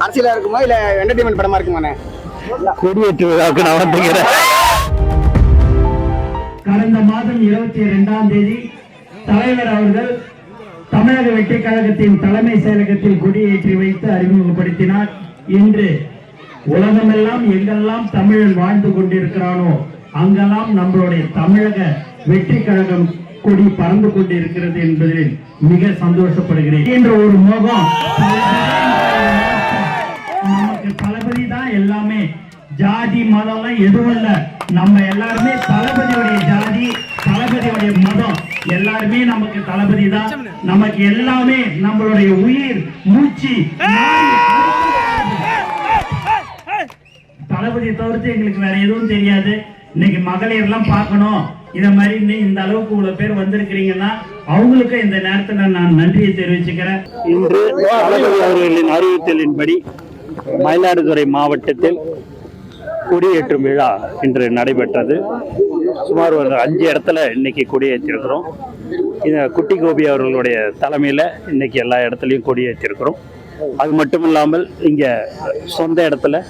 அரசியலா இருக்குமா இல்ல என்டர்டைன்மெண்ட் படமா இருக்குமாண்ணே? கொடியேற்று விழாவுக்கு நான் வந்துக்கிறேன். கடந்த மாதம் 22ஆம் தேதி தலைவர் அவர்கள் தமிழக வெற்றி கழகத்தின் தலைமை செயலகத்தில் கொடியேற்றி வைத்து அறிமுகப்படுத்தினார். இன்று உலகமெல்லாம் எங்கெல்லாம் தமிழன் வாழ்ந்து கொண்டிருக்கிறானோ அங்கெல்லாம் நம்மளுடைய தமிழக வெற்றி கழகம் கொடி பறந்து கொண்டிருக்கிறது என்பதில் மிக சந்தோஷப்படுகிறேன். என்ற ஒரு மோகம் நமக்கு தளபதி தான் எல்லாமே. ஜாதி மதம்லாம் எதுவும் இல்ல, நம்ம எல்லாருமே தளபதியுடைய ஜாதி தளபதியுடைய மதம் எல்லாருமே நமக்கு தளபதி தான். நமக்கு எல்லாமே நம்மளுடைய உயிர் மூச்சு தளபதியை தவிர்த்து எங்களுக்கு வேற எதுவும் தெரியாது. இன்னைக்கு மகளிர் எல்லாம் பார்க்கணும், இத மாதிரி இந்த அளவுக்கு இவ்வளவு பேர் வந்திருக்கிறீங்கன்னா அவங்களுக்கு இந்த நேரத்தில் நான் நன்றியை தெரிவிச்சுக்கிறேன். இன்று தளபதி அவர்களின் அறிவித்தலின்படி மயிலாடுதுறை மாவட்டத்தில் கொடியேற்றும் விழா இன்று நடைபெற்றது. சுமார் ஒரு 5 இடத்துல இன்னைக்கு கொடியேற்றிருக்கிறோம். இந்த குட்டி கோபி அவர்களுடைய தலைமையில் இன்னைக்கு எல்லா இடத்துலையும் கொடியேற்றிருக்கிறோம். அது மட்டும் இல்லாமல் இங்கே சொந்த இடத்துல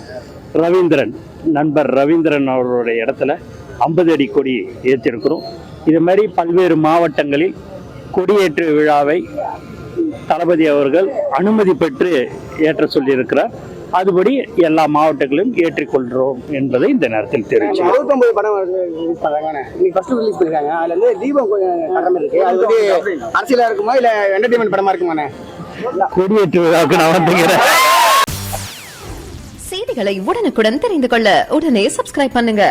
ரவீந்திரன் நண்பர் ரவீந்திரன் அவர்களுடைய இடத்துல 50 அடி கொடி ஏற்றிருக்கிறோம். இது மாதிரி பல்வேறு மாவட்டங்களில் கொடியேற்று விழாவை தளபதி அவர்கள் அனுமதி பெற்று ஏற்ற சொல்லியிருக்கிறார். அதுபடி எல்லா மாவட்டங்களிலும் ஏற்றிக்கொள்கிறோம் என்பதை இந்த நேரத்தில் தெரிவிச்சேன். 69 படம் ரிலீஸ் பண்றாங்க. இன்னைக்கு ஃபர்ஸ்ட் ரிலீஸ் பண்ணிருக்காங்க. அதுல இருந்து தீபம் கட்டணம் இருக்கு. அது வந்து அரசியலா இருக்குமா இல்ல என்டர்டைன்மெண்ட் படமா இருக்குமாண்ணே? கொடியேற்று விழாவுக்கு நான் வந்துக்கிறேன். செய்திகளை உடனுக்குடன் தெரிந்து கொள்ள உடனே சப்ஸ்கிரைப் பண்ணுங்க.